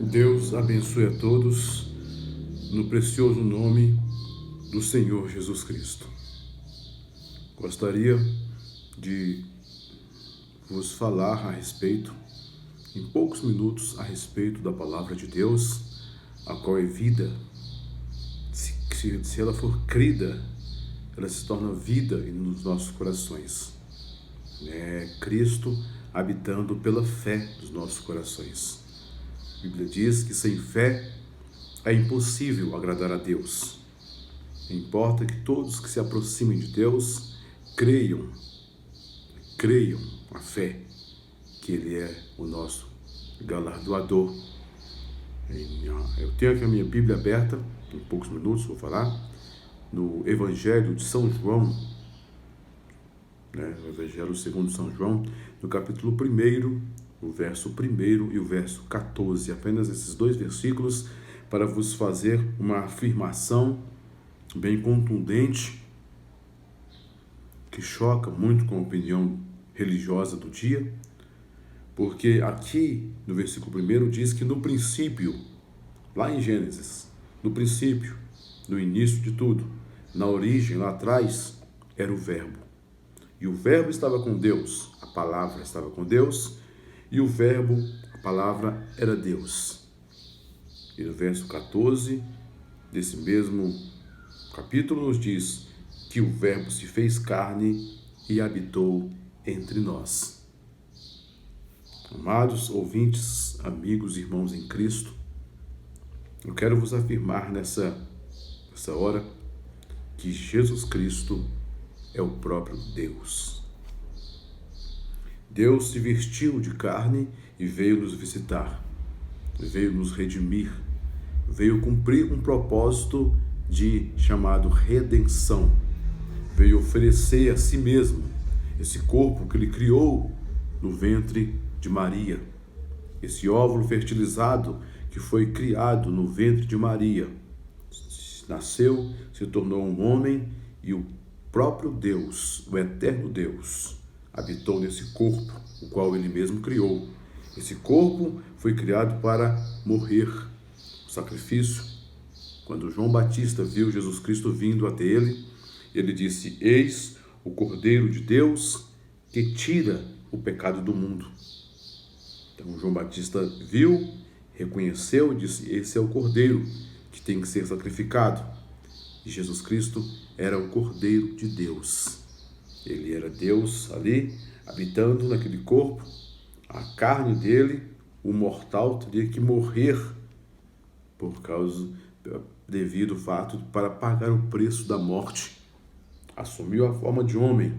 Deus abençoe a todos no precioso nome do Senhor Jesus Cristo. Gostaria de vos falar a respeito, em poucos minutos, a respeito da palavra de Deus, a qual é vida. Se ela for crida, ela se torna vida nos nossos corações. É Cristo habitando pela fé dos nossos corações. A Bíblia diz que sem fé é impossível agradar a Deus. Importa que todos que se aproximem de Deus creiam a fé, que Ele é o nosso galardoador. Eu tenho aqui a minha Bíblia aberta, em poucos minutos vou falar, no Evangelho de São João, o Evangelho segundo São João, no capítulo 1, o verso 1 e o verso 14, apenas esses dois versículos, para vos fazer uma afirmação bem contundente, que choca muito com a opinião religiosa do dia, porque aqui no versículo 1 diz que no princípio, lá em Gênesis, no princípio, no início de tudo, na origem, lá atrás, era o Verbo. E o Verbo estava com Deus, a palavra estava com Deus, e o Verbo, a palavra, era Deus. E no verso 14 desse mesmo capítulo nos diz que o Verbo se fez carne e habitou entre nós. Amados ouvintes, amigos, irmãos em Cristo, eu quero vos afirmar nessa hora que Jesus Cristo é o próprio Deus. Deus se vestiu de carne e veio nos visitar, veio nos redimir, veio cumprir um propósito chamado redenção, veio oferecer a si mesmo esse corpo que Ele criou no ventre de Maria, esse óvulo fertilizado que foi criado no ventre de Maria, nasceu, se tornou um homem e o próprio Deus, o eterno Deus, habitou nesse corpo, o qual Ele mesmo criou. Esse corpo foi criado para morrer, o sacrifício. Quando João Batista viu Jesus Cristo vindo até ele, ele disse: eis o Cordeiro de Deus que tira o pecado do mundo. Então João Batista viu, reconheceu e disse: esse é o Cordeiro que tem que ser sacrificado. E Jesus Cristo era o Cordeiro de Deus. Ele era Deus ali, habitando naquele corpo. A carne dele, o mortal, teria que morrer devido ao fato para pagar o preço da morte. Assumiu a forma de homem,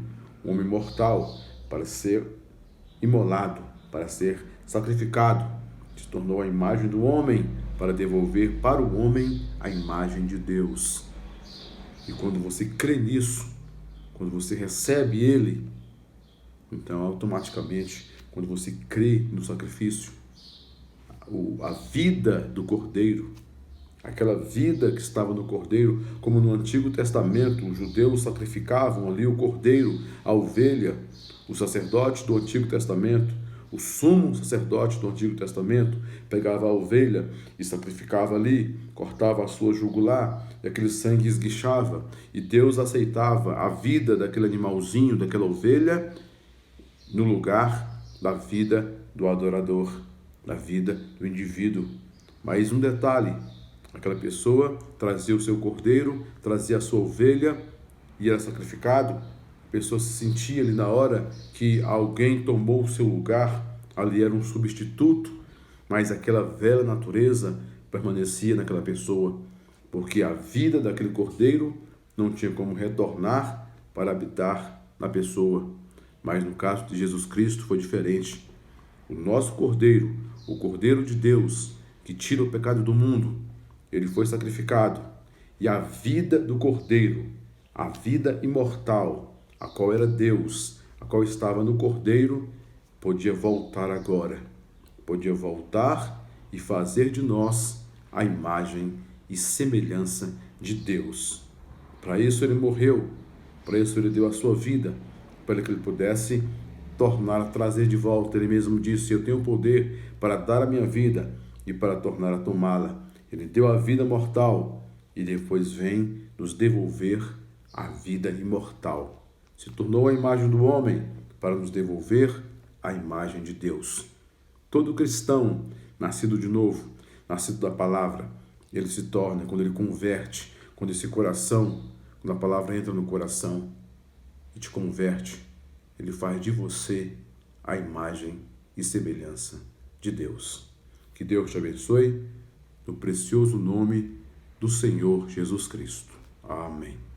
um homem mortal, para ser imolado, para ser sacrificado. Se tornou a imagem do homem para devolver para o homem a imagem de Deus. E quando você crê nisso, quando você recebe Ele, então automaticamente, quando você crê no sacrifício, a vida do Cordeiro, aquela vida que estava no Cordeiro, como no Antigo Testamento, os judeus sacrificavam ali o Cordeiro, a ovelha, o sacerdote do Antigo Testamento, o sumo sacerdote do Antigo Testamento, pegava a ovelha e sacrificava ali, cortava a sua jugular, e aquele sangue esguichava, e Deus aceitava a vida daquele animalzinho, daquela ovelha, no lugar da vida do adorador, da vida do indivíduo. Mas um detalhe: aquela pessoa trazia o seu cordeiro, trazia a sua ovelha e era sacrificado. A pessoa se sentia ali na hora que alguém tomou o seu lugar, ali era um substituto, mas aquela velha natureza permanecia naquela pessoa, porque a vida daquele cordeiro não tinha como retornar para habitar na pessoa. Mas no caso de Jesus Cristo foi diferente. O nosso cordeiro, o Cordeiro de Deus, que tira o pecado do mundo, ele foi sacrificado, e a vida do Cordeiro, a vida imortal, a qual era Deus, a qual estava no Cordeiro, podia voltar agora, podia voltar e fazer de nós a imagem e semelhança de Deus. Para isso Ele morreu, para isso Ele deu a sua vida, para que Ele pudesse trazer de volta. Ele mesmo disse: eu tenho poder para dar a minha vida e para tornar a tomá-la. Ele deu a vida mortal e depois vem nos devolver a vida imortal. Se tornou a imagem do homem para nos devolver a imagem de Deus. Todo cristão, nascido de novo, nascido da palavra, ele se torna, quando ele converte, quando esse coração, quando a palavra entra no coração e te converte, ele faz de você a imagem e semelhança de Deus. Que Deus te abençoe, no precioso nome do Senhor Jesus Cristo. Amém.